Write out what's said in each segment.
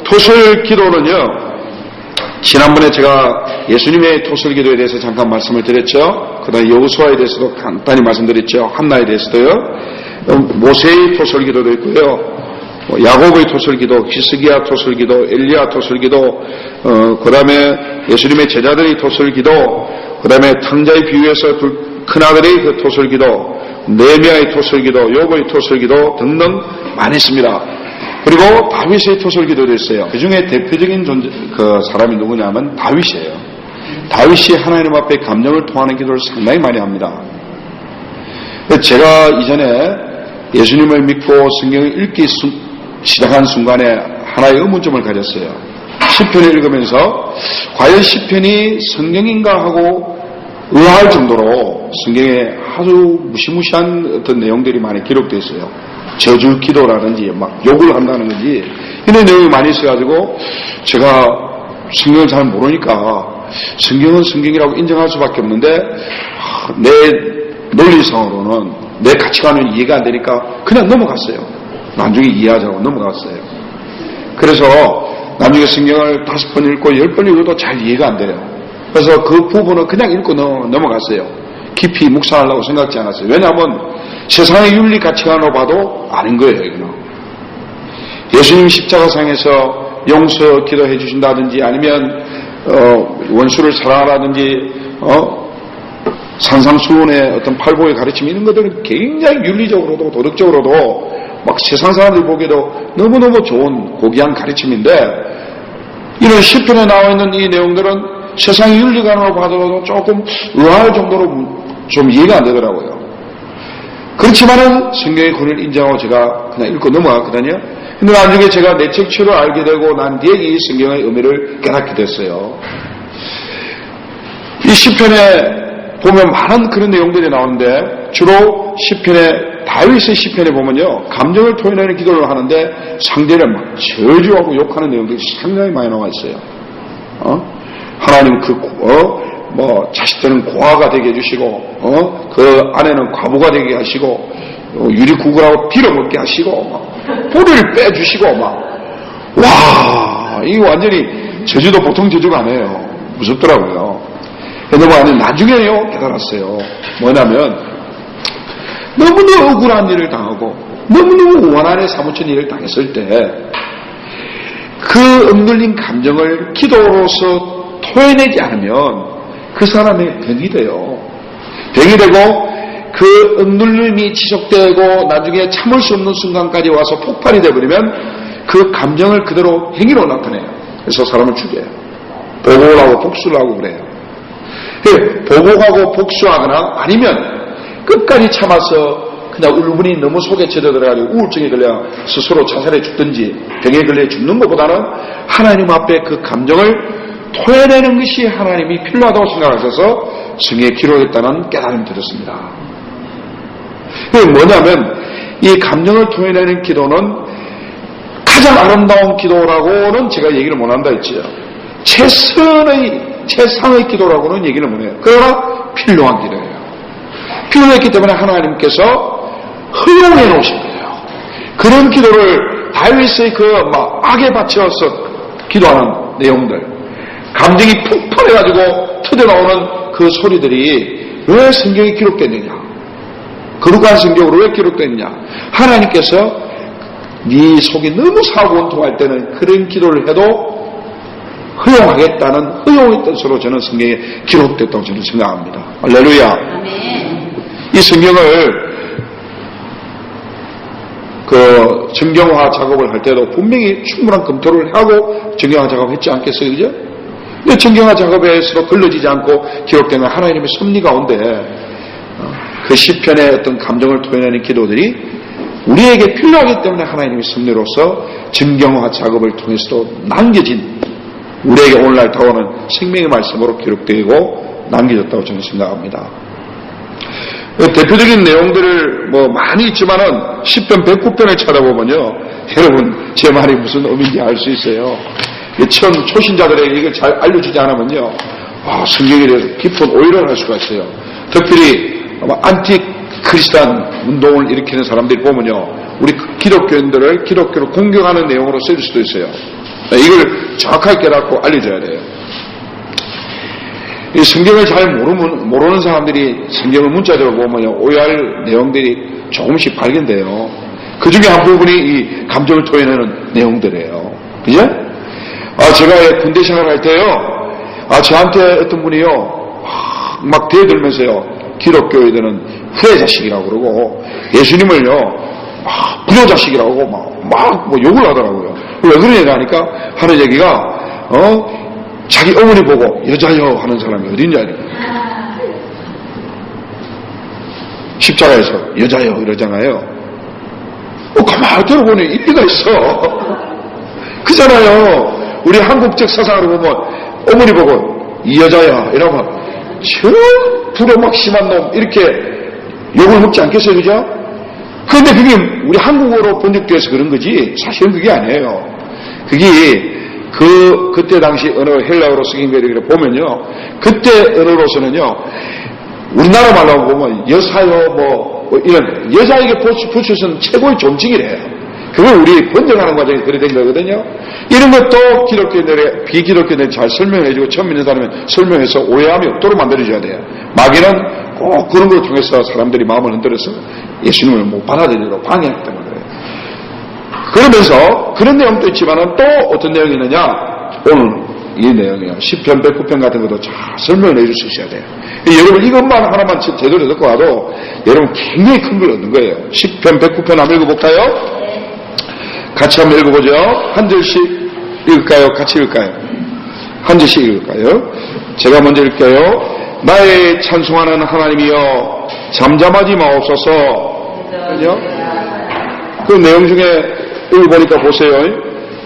토설 기도는요, 지난번에 제가 예수님의 토설 기도에 대해서 잠깐 말씀을 드렸죠. 그 다음에 여호수아에 대해서도 간단히 말씀드렸죠. 한나에 대해서도요. 모세의 토설 기도도 있고요. 야곱의 토설 기도, 히스기야 토설 기도, 엘리야 토설 기도, 그 다음에 예수님의 제자들의 토설 기도, 그 다음에 탕자의 비유에서 큰아들의 그 토설 기도, 네미야의 토설 기도, 욥의 토설 기도 등등 많이 있습니다. 그리고 다윗의 토설 기도도 있어요. 그 중에 대표적인 그 사람이 누구냐면 다윗이에요. 다윗이 하나님 앞에 감정을 통하는 기도를 상당히 많이 합니다. 제가 이전에 예수님을 믿고 성경을 읽기 시작한 순간에 하나의 의문점을 가졌어요. 시편을 읽으면서 과연 시편이 성경인가 하고 의아할 정도로 성경에 아주 무시무시한 어떤 내용들이 많이 기록되어 있어요. 저주 기도라든지 막 욕을 한다는 건지 이런 내용이 많이 있어가지고 제가 성경을 잘 모르니까 성경은 성경이라고 인정할 수밖에 없는데 내 논리상으로는 내 가치관은 이해가 안 되니까 그냥 넘어갔어요. 나중에 이해하자고 넘어갔어요. 그래서 나중에 성경을 5번 읽고 10번 읽어도 잘 이해가 안 돼요. 그래서 그 부분은 그냥 읽고 넘어갔어요. 깊이 묵상하려고 생각지 않았어요. 왜냐하면 세상의 윤리 가치관으로 봐도 아닌 거예요. 이거는 예수님 십자가상에서 용서 기도해 주신다든지 아니면 원수를 사랑하라든지 산상수훈의 어떤 팔보의 가르침 이런 것들은 굉장히 윤리적으로도 도덕적으로도 막 세상 사람들 보기에도 너무너무 좋은 고귀한 가르침인데 이런 시편에 나와 있는 이 내용들은 세상의 윤리관으로 봐도 조금 의아할 정도로 좀 이해가 안 되더라고요. 그렇지만은 성경의 권위를 인정하고 제가 그냥 읽고 넘어갔거든요. 근데 나중에 제가 내 책취를 알게 되고 난 뒤에 이 성경의 의미를 깨닫게 됐어요. 이 시편에 보면 많은 그런 내용들이 나오는데 주로 시편에 다윗의 시편에 보면요 감정을 토해내는 기도를 하는데 상대를 막 저주하고 욕하는 내용들이 상당히 많이 나와 있어요. 하나님 자식들은 고아가 되게 해주시고, 그 아내는 과부가 되게 하시고, 유리구구라고 빌어먹게 하시고, 뿌리를 빼주시고, 와, 이거 완전히 저주도 보통 저주가 아니에요. 무섭더라고요. 그런데 나중에요, 깨달았어요. 뭐냐면, 너무너무 억울한 일을 당하고, 너무너무 원한에 사무친 일을 당했을 때, 그 억눌린 감정을 기도로서 토해내지 않으면, 그 사람의 병이 돼요. 병이 되고 그 억눌림이 지속되고 나중에 참을 수 없는 순간까지 와서 폭발이 되어버리면 그 감정을 그대로 행위로 나타내요. 그래서 사람을 죽여요. 보복을 하고 복수를 하고 그래요. 보복하고 복수하거나 아니면 끝까지 참아서 그냥 울분이 너무 속에 젖어들어가지고 우울증에 걸려 스스로 자살해 죽든지 병에 걸려 죽는 것보다는 하나님 앞에 그 감정을 토해내는 것이 하나님이 필요하다고 생각하셔서 성경에 기록했다는 깨달음이 들었습니다. 그게 뭐냐면 이 감정을 토해내는 기도는 가장 아름다운 기도라고는 제가 얘기를 못한다 했지요. 최상의 기도라고는 얘기를 못해요. 그러나 필요한 기도예요. 필요했기 때문에 하나님께서 허용해 놓으신 거예요. 그런 기도를 다윗의 악에 바쳐서 기도하는 내용들 감정이 폭발해가지고 터져나오는 그 소리들이 왜 성경에 기록됐느냐? 거룩한 성경으로 왜 기록됐느냐? 하나님께서 네 속이 너무 사고원통할 때는 그런 기도를 해도 허용하겠다는 허용의 뜻으로 저는 성경에 기록됐다고 저는 생각합니다. 할렐루야. 이 성경을 정경화 작업을 할 때도 분명히 충분한 검토를 하고 정경화 작업을 했지 않겠어요? 그죠? 근데 정경화 작업에서도 걸러지지 않고 기록된 건 하나님의 섭리 가운데 그 시편의 어떤 감정을 토해내는 기도들이 우리에게 필요하기 때문에 하나님의 섭리로서 정경화 작업을 통해서도 남겨진 우리에게 오늘날 다가오는 생명의 말씀으로 기록되고 남겨졌다고 저는 생각합니다. 대표적인 내용들을 많이 있지만은 시편 109편을 찾아보면요, 여러분 제 말이 무슨 의미인지 알 수 있어요. 처음 초신자들에게 이걸 잘 알려주지 않으면요, 성경에 대해서 깊은 오해를 할 수가 있어요. 특별히 안티 크리스찬 운동을 일으키는 사람들이 보면요, 우리 기독교인들을 기독교로 공격하는 내용으로 쓸 수도 있어요. 이걸 정확하게 깨닫고 알려줘야 돼요. 이 성경을 잘 모르는 사람들이 성경을 문자적으로 보면 오해할 내용들이 조금씩 발견돼요. 그 중에 한 부분이 이 감정을 토해내는 내용들이에요. 그죠? 제가 군대 생활할 때요, 저한테 어떤 분이요, 막 대들면서요, 기독교인들은 후레자식이라고 그러고, 예수님을요, 불효자식이라고 막 욕을 하더라고요. 왜 그러냐 하니까, 하는 얘기가, 자기 어머니 보고 여자요 하는 사람이 어딨냐 이러니까. 십자가에서 여자요 이러잖아요. 가만히 들어보니 일리가 있어. 그잖아요. 우리 한국적 사상으로 보면 어머니 보고 이 여자야 이러면 저 불어 막 심한 놈 이렇게 욕을 먹지 않겠어요, 그죠? 그런데 그게 우리 한국어로 번역되어서 그런 거지 사실은 그게 아니에요. 그게 그때 당시 언어 헬라어로 쓰인 거를 보면요, 그때 언어로서는요, 우리나라 말로 보면 여사요 뭐 이런 여자에게 붙여서는 최고의 존칭이래요. 그걸 우리 번역하는 과정에 그래 된 거거든요. 이런 것도 기독교인들의 비기독교인들이 잘 설명해주고 처음 믿는 사람은 설명해서 오해함이 없도록 만들어줘야 돼요. 마귀는 꼭 그런 걸 통해서 사람들이 마음을 흔들어서 예수님을 못 받아들이도록 방해하기 때문에 그래요. 그러면서 그런 내용도 있지만은 또 어떤 내용이 있느냐, 오늘 이 내용이요, 시편 109편 같은 것도 잘 설명을 해줄 수 있어야 돼요. 여러분 이것만 하나만 제대로 듣고 와도 여러분 굉장히 큰 걸 얻는 거예요. 시편 109편 한번 읽어볼까요? 같이 한번 읽어보죠. 한 절씩 읽을까요? 같이 읽을까요? 한 절씩 읽을까요? 제가 먼저 읽을게요. 나의 찬송하는 하나님이여 잠잠하지 마옵소서. 그죠? 그 내용 중에 읽어보니까 보세요.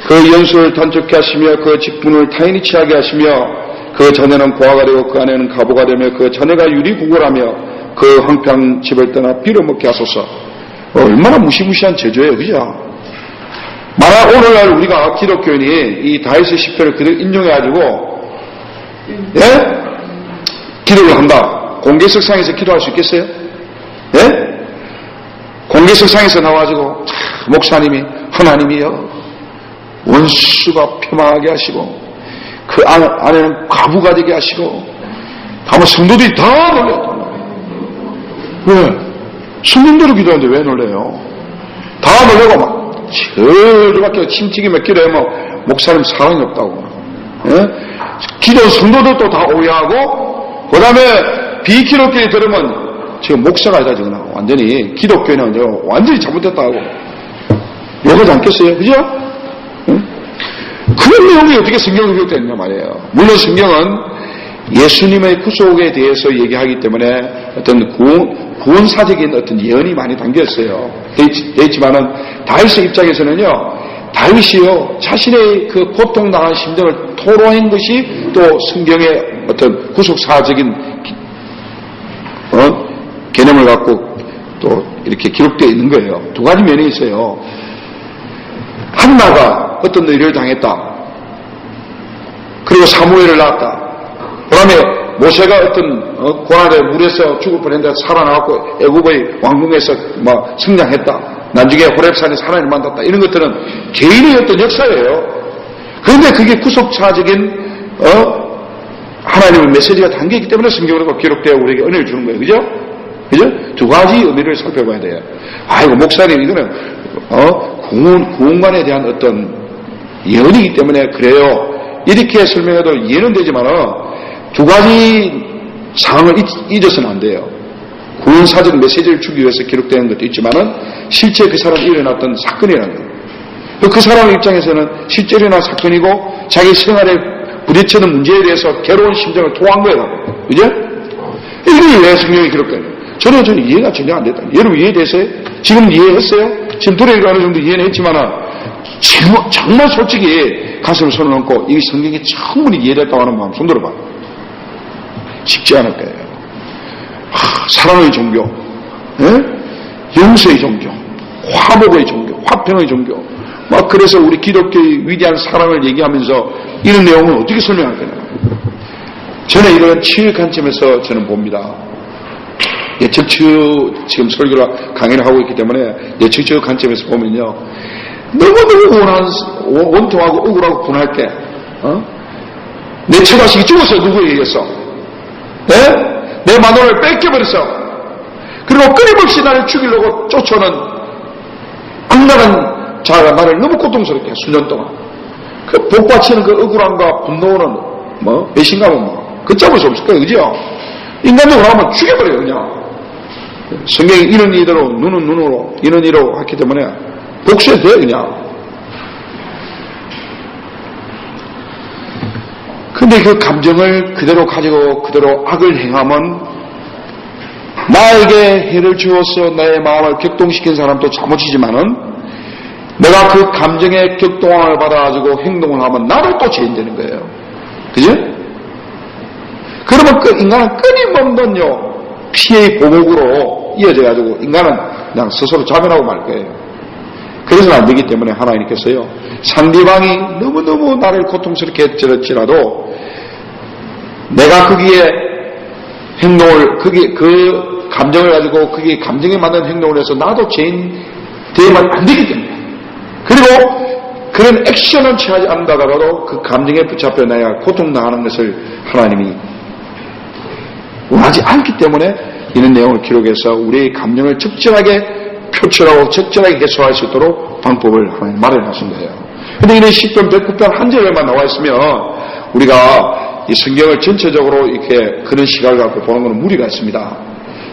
그 연수를 단축케 하시며 그 직분을 타인이 취하게 하시며 그 자네는 고아가 되고 그 아내는 가부가 되며 그 자네가 유리구걸하며 그 황폐한 집을 떠나 빌어먹게 하소서. 얼마나 무시무시한 제조예요, 그죠? 만약 오늘날 우리가 기독교인이 이 다윗의 시편을 그대로 인용해가지고 기도를 한다. 공개석상에서 기도할 수 있겠어요? 공개석상에서 나와가지고 목사님이 하나님이여 원수가 폄하하게 하시고 그 아내는 과부가 되게 하시고 아마 성도들이 다 놀래요. 왜? 성도대로 기도하는데 왜 놀래요? 다 놀래고 막 저렇게 침튀기 몇 기도에 뭐 목사님 사랑이 없다고. 기도 성도들도 다 오해하고 그 다음에 비기독교인이 들으면 지금 목사가 아니다 지금 완전히 기독교인은 완전히 잘못됐다고 욕하지 않겠어요? 그죠? 그런 내용이 어떻게 성경에 기록되느냐 말이에요. 물론 성경은 예수님의 구속에 대해서 얘기하기 때문에 어떤 구원사적인 어떤 예언이 많이 담겼어요. 되있지만은 다윗의 입장에서는요, 다윗이요 자신의 그 고통당한 심정을 토로한 것이 또 성경의 어떤 구속사적인 개념을 갖고 또 이렇게 기록되어 있는 거예요. 두 가지 면이 있어요. 한나가 어떤 일을 당했다. 그리고 사무엘을 낳았다. 그 다음에 모세가 어떤 고난의 물에서 죽을 뻔했는데 살아나왔고 애굽의 왕궁에서 막 성장했다. 나중에 호렙산에 하나님을 만났다. 이런 것들은 개인의 어떤 역사예요. 그런데 그게 구속차적인 하나님의 메시지가 담겨있기 때문에 성경으로 기록되어 우리에게 은혜를 주는 거예요. 그죠? 그죠? 두 가지 의미를 살펴봐야 돼요. 아이고 목사님 이거는 구원관에 대한 어떤 예언이기 때문에 그래요. 이렇게 설명해도 이해는 되지만 두 가지 상황을 잊어서는 안 돼요. 구원사적 메시지를 주기 위해서 기록되는 것도 있지만은 실제 그 사람이 일어났던 사건이라는 거예요. 그 사람의 입장에서는 실제 일어난 사건이고 자기 생활에 부딪히는 문제에 대해서 괴로운 심정을 토한 거예요. 그죠? 이게 왜 성경에 기록되는 저는 이해가 전혀 안 됐다. 여러분 이해되세요? 지금 이해했어요? 지금 들어있는 어느 정도 이해는 했지만 정말 솔직히 가슴을 손을 얹고 이 성경이 충분히 이해됐다고 하는 마음 손 들어봐. 쉽지 않을 거예요. 사랑의 종교, 용서의 종교, 화목의 종교, 화평의 종교. 막 그래서 우리 기독교의 위대한 사랑을 얘기하면서 이런 내용을 어떻게 설명할 거냐. 저는 이런 치유의 관점에서 저는 봅니다. 예측치유 지금 설교를 강의를 하고 있기 때문에 예측치유 관점에서 보면요. 너무너무 원통하고 억울하고 분할 때, 내 처자식이 죽었어. 누구에 의해서? 내 마누라를 뺏겨버렸어. 그리고 끊임없이 나를 죽이려고 쫓아오는 악랄한 자가 나를 너무 고통스럽게 해, 수년 동안. 그 복받치는 그 억울함과 분노는 배신감은 걷잡을 수 없을 거예요. 그죠? 인간적으로 하면 죽여버려요, 그냥. 성경이 이런 이대로, 눈은 눈으로, 이런 이로 했기 때문에 복수해도 돼요, 그냥. 근데 그 감정을 그대로 가지고 그대로 악을 행하면 나에게 해를 주어서 나의 마음을 격동시킨 사람도 잘못이지만은 내가 그 감정의 격동함을 받아가지고 행동을 하면 나도 또 죄인되는 거예요. 그죠? 그러면 그 인간은 끊임없는 피해의 보복으로 이어져가지고 인간은 그냥 스스로 자멸하고 말 거예요. 그래서는 안 되기 때문에 하나님께서요, 상대방이 너무너무 나를 고통스럽게 했을지라도 내가 거기에 행동을, 그 감정을 가지고 그게 감정에 맞는 행동을 해서 나도 죄인 되면 안 되기 때문에, 그리고 그런 액션을 취하지 않는다더라도 그 감정에 붙잡혀 내가 고통당하는 것을 하나님이 원하지 않기 때문에 이런 내용을 기록해서 우리의 감정을 적절하게 표출하고 적절하게 해소할 수 있도록 방법을 하나님 마련하신 거예요. 그런데 이런 10편 109편 한 절에만 나와 있으면 우리가 이 성경을 전체적으로 이렇게 그런 시각을 갖고 보는 것은 무리가 있습니다.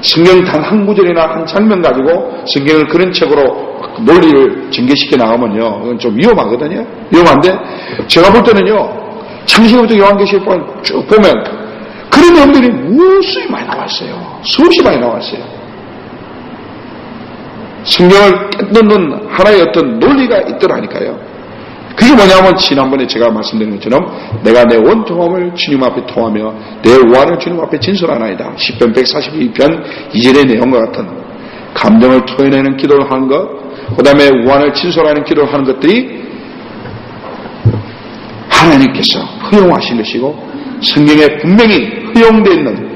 성경 단 한 구절이나 한 장면 가지고 성경을 그런 책으로 논리를 전개시켜 나가면요, 이건 좀 위험하거든요. 위험한데 제가 볼 때는요, 창세기부터 요한계시록 쭉 보면 그런 내용들이 무수히 많이 나왔어요. 수없이 많이 나왔어요. 성경을 깨닫는 하나의 어떤 논리가 있더라니까요. 그게 뭐냐면 지난번에 제가 말씀드린 것처럼 내가 내 원통함을 주님 앞에 토하며 내 우환을 주님 앞에 진술하나이다. 10편 142편 2절의 내용과 같은 감정을 토해내는 기도를 하는 것, 그 다음에 우환을 진술하는 기도를 하는 것들이 하나님께서 허용하신 것이고 성경에 분명히 허용되어 있는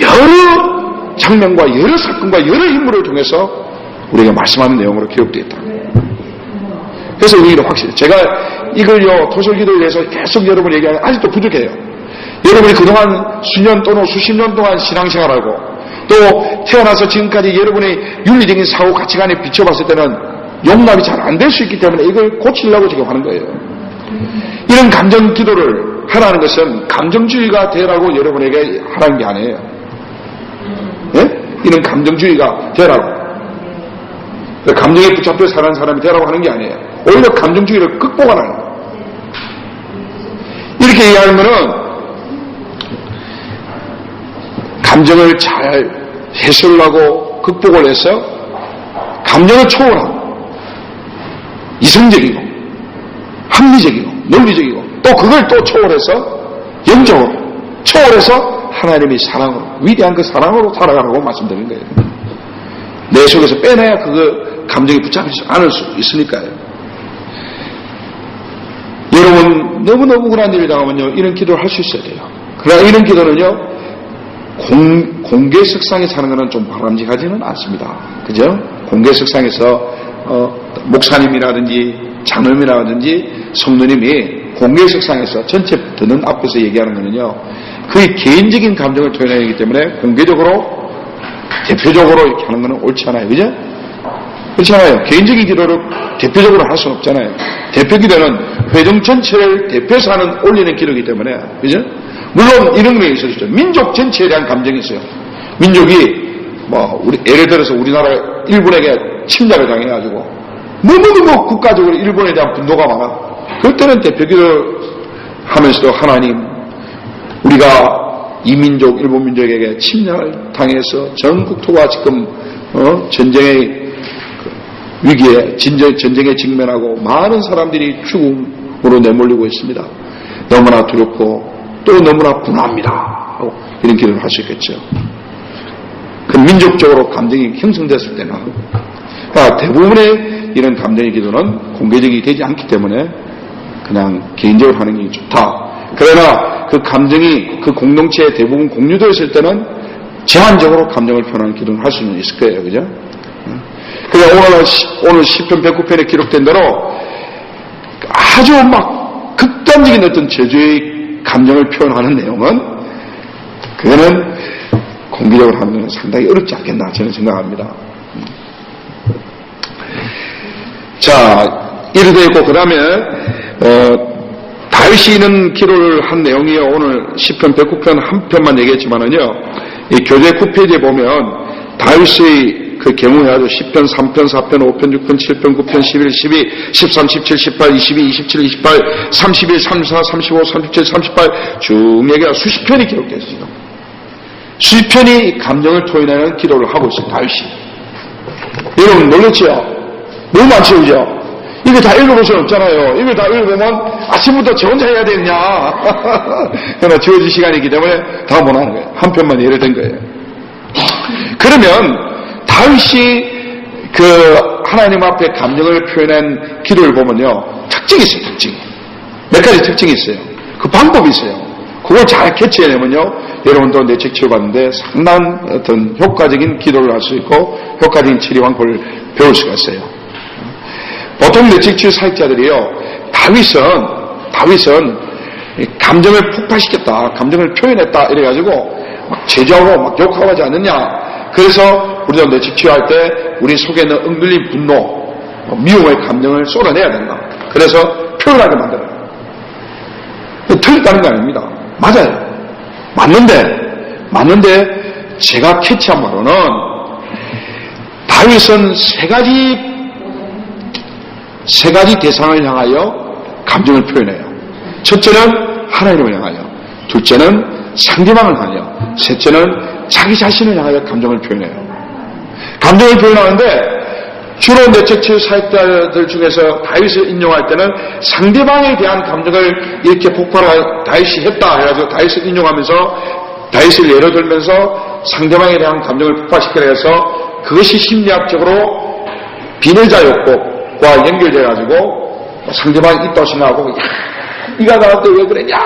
여러 장면과 여러 사건과 여러 인물을 통해서 우리가 말씀하는 내용으로 기록되어 있다. 그래서 우리가 확실히 제가 이걸요 토설기도에 대해서 계속 여러분 얘기하면 아직도 부족해요. 여러분이 그동안 수년 또는 수십 년 동안 신앙생활하고 또 태어나서 지금까지 여러분의 윤리적인 사고 가치관에 비춰봤을 때는 용납이 잘 안 될 수 있기 때문에 이걸 고치려고 지금 하는 거예요. 이런 감정 기도를 하라는 것은 감정주의가 되라고 여러분에게 하라는 게 아니에요. 예? 이런 감정주의가 되라고. 감정에 붙잡혀 사는 사람이 되라고 하는 게 아니에요. 오히려 감정주의를 극복하라는 거예요. 이렇게 얘기하는 거는 감정을 잘 해소를 하고 극복을 해서 감정을 초월하고 이성적이고 합리적이고 논리적이고 또 그걸 또 초월해서 영적으로 초월해서 하나님의 사랑으로 위대한 그 사랑으로 살아가라고 말씀드리는 거예요. 내 속에서 빼내야 그거 감정이 붙잡히지 않을 수 있으니까요. 여러분 너무너무 억울한 일을 당하면요 이런 기도를 할 수 있어야 돼요. 그러나 이런 기도는요 공개 석상에 사는 것은 좀 바람직하지는 않습니다. 그죠? 공개 석상에서 목사님이라든지 장로님이라든지 성도님이 공개 석상에서 전체 듣는 앞에서 얘기하는 거는요 그의 개인적인 감정을 표현하기 때문에 공개적으로 대표적으로 이렇게 하는 것은 옳지 않아요. 그죠? 그렇지 않아요. 개인적인 기도를 대표적으로 할 수는 없잖아요. 대표 기도는 회중 전체를 대표해서 올리는 기도이기 때문에, 그죠? 물론 이런 게 있을 수 있죠. 민족 전체에 대한 감정이 있어요. 민족이, 예를 들어서 우리나라 일본에게 침략을 당해가지고, 너무너무 국가적으로 일본에 대한 분노가 많아. 그때는 대표 기도를 하면서도 하나님, 우리가 이 민족, 일본 민족에게 침략을 당해서 전 국토가 지금, 전쟁의 위기에, 전쟁에 직면하고 많은 사람들이 죽음으로 내몰리고 있습니다. 너무나 두렵고 또 너무나 분합니다. 하고 이런 기도를 할 수 있겠죠. 그 민족적으로 감정이 형성됐을 때는 대부분의 이런 감정의 기도는 공개적이 되지 않기 때문에 그냥 개인적으로 하는 게 좋다. 그러나 그 감정이 그 공동체에 대부분 공유되어 있을 때는 제한적으로 감정을 표현하는 기도를 할 수는 있을 거예요. 그죠? 그러니까 오늘 시편 109편에 기록된 대로 아주 막 극단적인 어떤 저주의 감정을 표현하는 내용은 그거는 공개적으로 하면 상당히 어렵지 않겠나 저는 생각합니다. 자, 이렇게 되고 그 다음에 다윗이 이런 기도를 한 내용이요. 오늘 시편 109편 한 편만 얘기했지만은요. 이 교재 9페이지에 보면 다윗의 그 경우에도 10편, 3편, 4편, 5편, 6편, 7편, 9편, 11, 12, 13, 17, 18, 22, 27, 28, 31, 34, 35, 37, 38 쭉 얘기가 수십 편이 기록되어 있어요. 수십 편이 감정을 토해내는 기도를 하고 있어요. 다윗이. 여러분 놀랐죠? 너무 많죠, 그죠? 이거 다 읽어볼 수는 없잖아요. 이거 다 읽어보면 아침부터 저 혼자 해야 되느냐. 그러나 주어진 시간이기 때문에 다 못 하는 거예요. 한 편만 예를 든 거예요. 그러면 다윗이 그 하나님 앞에 감정을 표현한 기도를 보면요. 특징이 있어요, 특징이. 몇 가지 특징이 있어요. 그 방법이 있어요. 그걸 잘 캐치해내면요. 여러분도 내 책 치워봤는데 상당한 어떤 효과적인 기도를 할 수 있고 효과적인 치료 방법을 배울 수가 있어요. 보통 내책치유 사역자들이요. 다윗은 감정을 폭발시켰다. 감정을 표현했다. 이래가지고 막 제조하고 막 욕하고 하지 않느냐. 그래서 우리도 내책치유할 때 우리 속에 있는 억눌린 분노, 미움의 감정을 쏟아내야 된다. 그래서 표현하게 만들어요. 틀렸다는 거 아닙니다. 맞아요. 맞는데 제가 캐치한 바로는 다윗은 세 가지 대상을 향하여 감정을 표현해요. 첫째는 하나님을 향하여, 둘째는 상대방을 향하여, 셋째는 자기 자신을 향하여 감정을 표현해요. 감정을 표현하는데 주로 내책치유 사역자들 중에서 다윗을 인용할 때는 상대방에 대한 감정을 이렇게 폭발할 다윗이 했다 해가지고 다윗을 인용하면서 다윗을 예로 들면서 상대방에 대한 감정을 폭발시키려 해서 그것이 심리학적으로 비내자 욕구와 연결돼가지고 상대방이 있다고 생각하고 야, 네가 나한테 왜 그랬냐,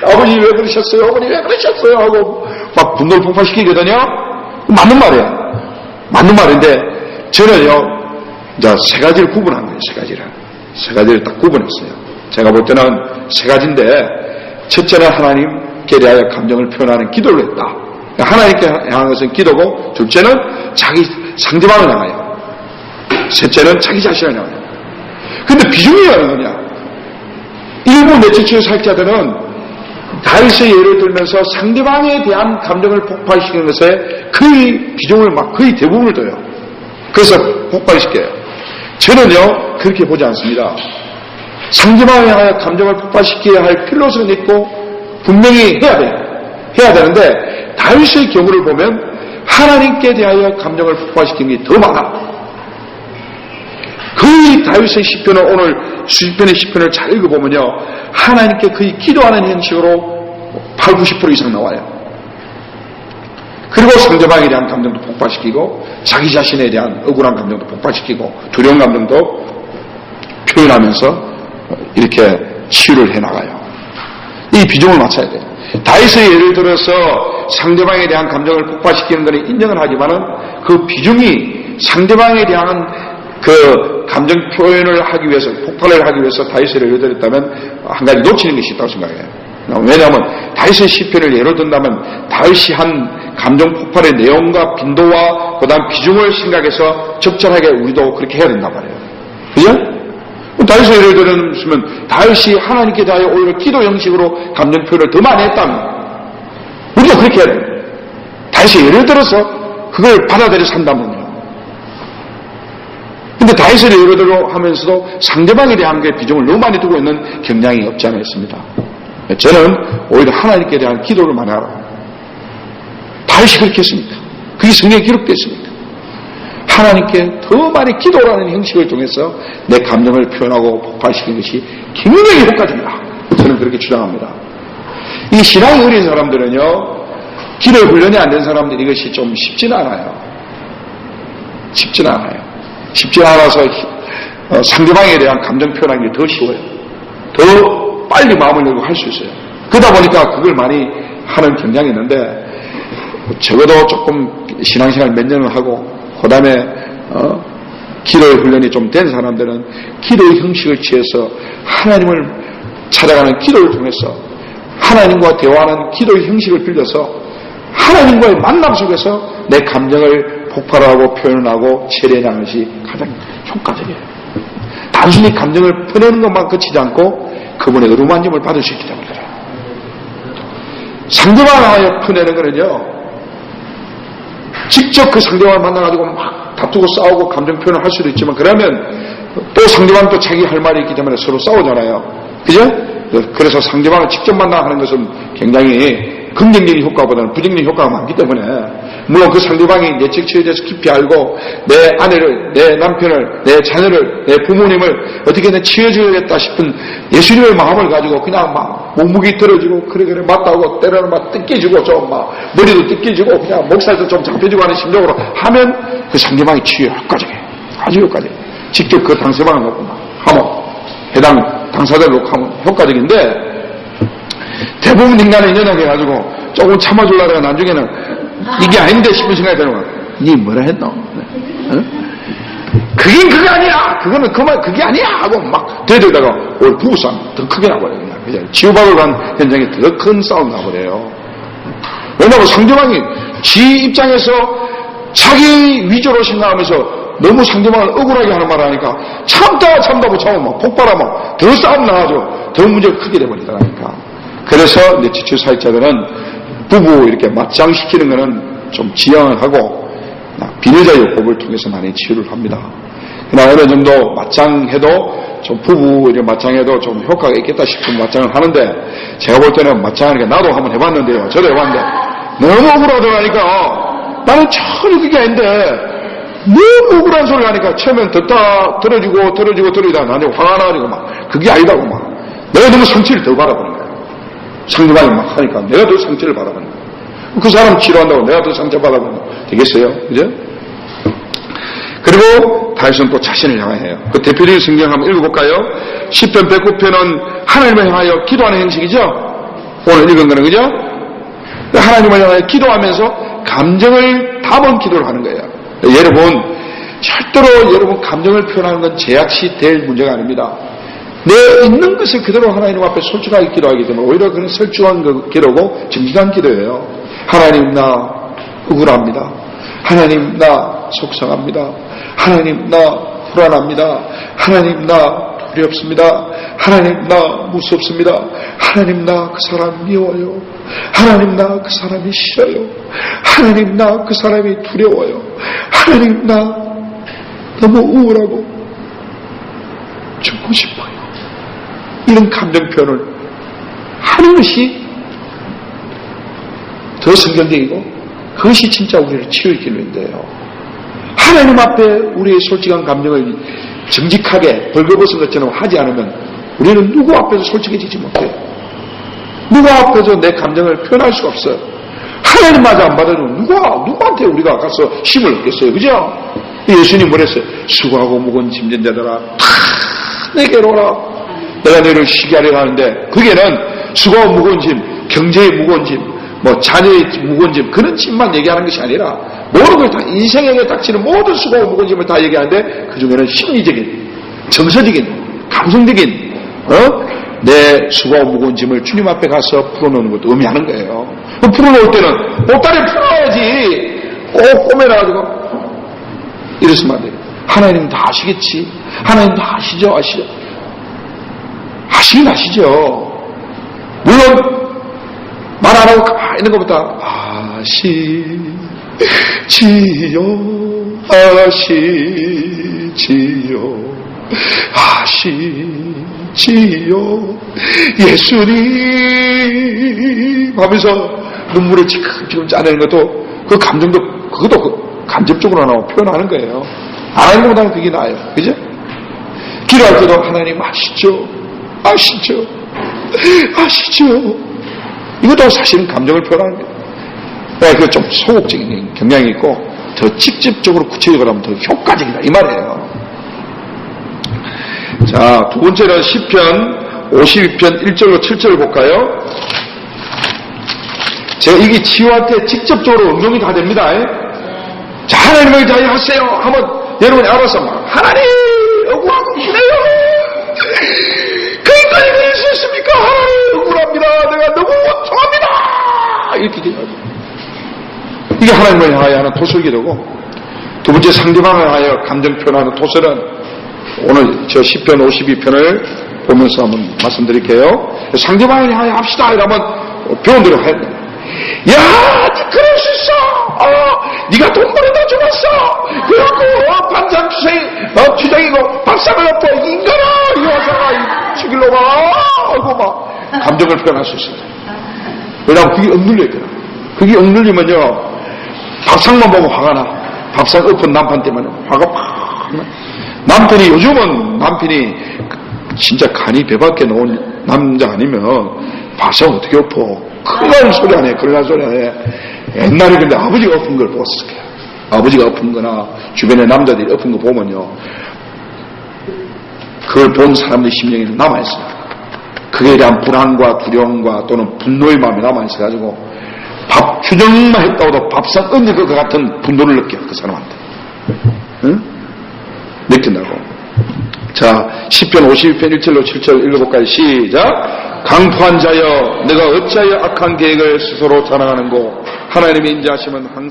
아버지 왜 그러셨어요, 어머니 왜 그러셨어요 하고 막 분노를 폭발시키거든요. 맞는 말인데 저는요, 이제 세 가지를 구분한 거예요. 세 가지를 딱 구분했어요. 제가 볼 때는 세 가지인데, 첫째는 하나님께 대하여 감정을 표현하는 기도를 했다. 하나님께 향한 것은 기도고, 둘째는 자기 상대방을 향하여, 셋째는 자기 자신을 향하여. 근데 비중이 어느 거냐? 일부 내책치유 사역자들은 다윗의 예를 들면서 상대방에 대한 감정을 폭발시키는 것에 거의 비중을 거의 대부분을 둬요. 그래서 폭발시켜요. 저는요, 그렇게 보지 않습니다. 상대방에 향하여 감정을 폭발시켜야 할 필요성은 있고, 분명히 해야 되는데, 다윗의 경우를 보면, 하나님께 대하여 감정을 폭발시키는 게 더 많아. 거의 다윗의 시편을 오늘 수십편의 시편을 잘 읽어보면요, 하나님께 거의 기도하는 형식으로 8, 90% 이상 나와요. 그리고 상대방에 대한 감정도 폭발시키고 자기 자신에 대한 억울한 감정도 폭발시키고 두려운 감정도 표현하면서 이렇게 치유를 해나가요. 이 비중을 맞춰야 돼요. 다윗의 예를 들어서 상대방에 대한 감정을 폭발시키는 것은 인정을 하지만은 그 비중이 상대방에 대한 그 감정 표현을 하기 위해서, 폭발을 하기 위해서 다윗을 예를 들었다면 한 가지 놓치는 것이 있다고 생각해요. 왜냐하면 다윗의 시편을 예로 든다면 다윗이 한 감정 폭발의 내용과 빈도와 그 다음 비중을 생각해서 적절하게 우리도 그렇게 해야 된단 말이에요. 그죠? 다윗의 예를 들으면 다윗이 하나님께 대하여 오히려 기도 형식으로 감정 표현을 더 많이 했다면 우리도 그렇게 해야 돼요. 다윗의 예를 들어서 그걸 받아들여 산다면요. 근데 다윗을 예를 들어 하면서도 상대방에 대한 게 비중을 너무 많이 두고 있는 경향이 없지 않아 있습니다. 저는 오히려 하나님께 대한 기도를 많이 하라고. 다윗이 그렇게 했습니까? 그게 성경에 기록되어 있습니까? 하나님께 더 많이 기도라는 형식을 통해서 내 감정을 표현하고 폭발시키는 것이 굉장히 효과적이다. 저는 그렇게 주장합니다. 이 신앙이 어린 사람들은요, 기도 훈련이 안 된 사람들은 이것이 좀 쉽지는 않아요. 쉽지 않아서 상대방에 대한 감정 표현하는 게 더 쉬워요. 더 빨리 마음을 열고 할 수 있어요. 그러다 보니까 그걸 많이 하는 경향이 있는데 적어도 조금 신앙생활 몇 년을 하고 그 다음에 기도의 훈련이 좀 된 사람들은 기도의 형식을 취해서 하나님을 찾아가는 기도를 통해서 하나님과 대화하는 기도의 형식을 빌려서 하나님과의 만남 속에서 내 감정을 폭발하고 표현하고 체리하는 것이 가장 효과적이에요. 단순히 감정을 퍼내는 것만 그치지 않고 그분의 어루만짐을 받을 수 있기 때문에 그래요. 상대방을 퍼내는 거는요, 직접 그 상대방을 만나가지고 막 다투고 싸우고 감정 표현을 할 수도 있지만, 그러면 또 상대방도 자기 할 말이 있기 때문에 서로 싸우잖아요. 그죠? 그래서 상대방을 직접 만나 하는 것은 굉장히 긍정적인 효과보다는 부정적인 효과가 많기 때문에, 물론 그 상대방이 내 직처에 대해서 깊이 알고 내 아내를, 내 남편을, 내 자녀를, 내 부모님을 어떻게든 치워줘야겠다 싶은 예수님의 마음을 가지고 그냥 막 묵묵히 들어주고 그래 맞다고 때로는 막 뜯겨주고 좀 막 머리도 뜯겨주고 그냥 목살도 좀 잡혀주고 하는 심정으로 하면 그 상대방이 치유에 효과적이에요. 아주 효과적이에요. 직접 그 당사방을 놓고 하면 해당 당사자를 놓고 하면 효과적인데, 대부분 인간은 연약해가지고 조금 참아주려다가 나중에는 이게 아닌데 싶은 생각이 드는 거야. 니 뭐라 했노? 어? 그게 아니야! 그거는 그게 아니야! 하고 막 대들다가 오늘 부부싸움 더 크게 나버려요. 그냥 치유받으러 간 현장에 더 큰 싸움 나버려요. 왜냐하면 상대방이 지 입장에서 자기 위주로 생각하면서 너무 상대방을 억울하게 하는 말을 하니까 참다 못 참으면 막 폭발하면 더 싸움 나가지고 더 문제가 크게 돼버리더라니까. 그래서 내 지체 사역자들은 부부 이렇게 맞짱시키는 거는 좀 지양을 하고 비례자 요법을 통해서 많이 치유를 합니다. 그러나 어느 정도 맞짱해도 좀 부부 이렇게 맞짱해도 좀 효과가 있겠다 싶은 맞짱을 하는데, 제가 볼 때는 맞짱하는 게 나도 한번 해봤는데요. 저도 해봤는데 너무 억울하더라니까. 나는 전혀 그게 아닌데 너무 억울한 소리를 하니까 처음엔 듣다 들어주다 나중에 화가 나가지고 막 그게 아니다고 막 내가 너무 상처를 더 받아버린 거야. 상대방이 막 하니까 내가 더 상처를 받아버린 거야. 그 사람 치료한다고 내가 더 상처받아버리면 되겠어요? 그죠? 그리고 다윗은 또 자신을 향해요. 그 대표적인 성경 한번 읽어볼까요? 10편 109편은 하나님을 향하여 기도하는 형식이죠? 오늘 읽은 거는, 그죠? 하나님을 향하여 기도하면서 감정을 담은 기도를 하는 거예요. 여러분, 절대로 여러분 감정을 표현하는 건 제약시 될 문제가 아닙니다. 내 있는 것을 그대로 하나님 앞에 솔직하게 기도하기 때문에 오히려 그는 설중한 기도고 정직한 기도예요. 하나님, 나 억울합니다. 하나님, 나 속상합니다. 하나님, 나 불안합니다. 하나님, 나 두렵습니다. 하나님, 나 무섭습니다. 하나님, 나 그 사람 미워요. 하나님, 나 그 사람이 싫어요. 하나님, 나 그 사람이 두려워요. 하나님, 나 너무 우울하고 죽고 싶어요. 이런 감정 표현을 하는 것이 더 성경적이고 그것이 진짜 우리를 치유의 길로인데요. 하나님 앞에 우리의 솔직한 감정을 정직하게 벌거벗은 것처럼 하지 않으면 우리는 누구 앞에서 솔직해지지 못해요. 누구 앞에서 내 감정을 표현할 수가 없어요. 하나님마저 안 받아주면 누구한테 우리가 가서 힘을 얻겠어요. 그죠? 예수님 뭐랬어요? 수고하고 무거운 짐진 자들아 다 내게로 오라. 내가 너희를 쉬게 하려고 하는데, 그게는 수고하고 무거운 짐, 경제의 무거운 짐, 뭐 자녀의 무거운 짐, 그런 짐만 얘기하는 것이 아니라 모든 걸 다, 인생에게 닥치는 모든 수고하고 무거운 짐을 다 얘기하는데, 그 중에는 심리적인, 정서적인, 감성적인 내 수고하고 무거운 짐을 주님 앞에 가서 풀어놓는 것도 의미하는 거예요. 풀어놓을 때는 보따리 풀어야지 꼭 꼬매놔가지고 이랬으면 안 돼요. 하나님 다 아시겠지. 하나님 다 아시죠. 아시긴 아시죠. 물론 말 안 하고 가만히 있는 것보다 아시지요 예수님 하면서 눈물을 지금 짜내는 것도 그 감정도 그것도 간접적으로 나오고 표현하는 거예요. 안 하는 것보다는 그게 나아요. 그죠? 기도할 때도 하나님 아시죠. 이것도 사실은 감정을 표현하는 거예요. 그거 좀 소극적인 경향이 있고 더 직접적으로 구체적으로 하면 더 효과적이다 이 말이에요. 자, 두 번째는 시편 52편 1절로 7절을 볼까요? 제가 이게 치유할 때 직접적으로 응용이 다 됩니다. 자, 하나님을 다 하세요 하면 여러분이 알아서 막 하나님 억울하고 그래요. 그 인간이 그럴 수 있습니까? 하나님 억울합니다. 내가 너무 원통합니다. 이렇게 기도하죠. 이게 하나님을 향하여 하는 토설기도고, 두 번째 상대방을 향하여 감정 표현하는 토설은 오늘 저 시편 52편을 보면서 한번 말씀드릴게요. 상대방을 향하여 합시다 이러면 배운대로 해야 돼. 야, 니 그럴 수 있어. 니가 돈 벌어다 주었어. 그래갖고 반장 투쟁이고 박상을 엎어 인간아 이 여자가 죽일로 가 하고 막 감정을 표현할 수 있어요. 왜냐하면 그게 억눌려 있거든. 그게 억눌리면요 박상만 보고 화가 나. 박상 엎은 남편 때문에 화가 팍 나. 남편이 요즘은 남편이 진짜 간이 배밖에 놓은 남자 아니면 박상 어떻게 엎어. 큰일 날 소리 안 해. 큰일 날 소리 안 해. 옛날에 근데 아버지가 엎은 걸 봤을 거야. 아버지가 엎은 거나 주변에 남자들이 엎은 거 보면요 그걸 본 사람들의 심령에 남아있어요. 그에 대한 불안과 두려움과 또는 분노의 마음이 남아있어가지고 밥 규정만 했다고도 밥상 얹을 것 같은 분노를 느껴 그 사람한테. 응? 느낀다고. 자, 시편 52편 1절로 7절 읽어볼까요? 시작. 강포한 자여 내가 어찌하여 악한 계획을 스스로 자랑하는고 하나님의 인자하심은 항상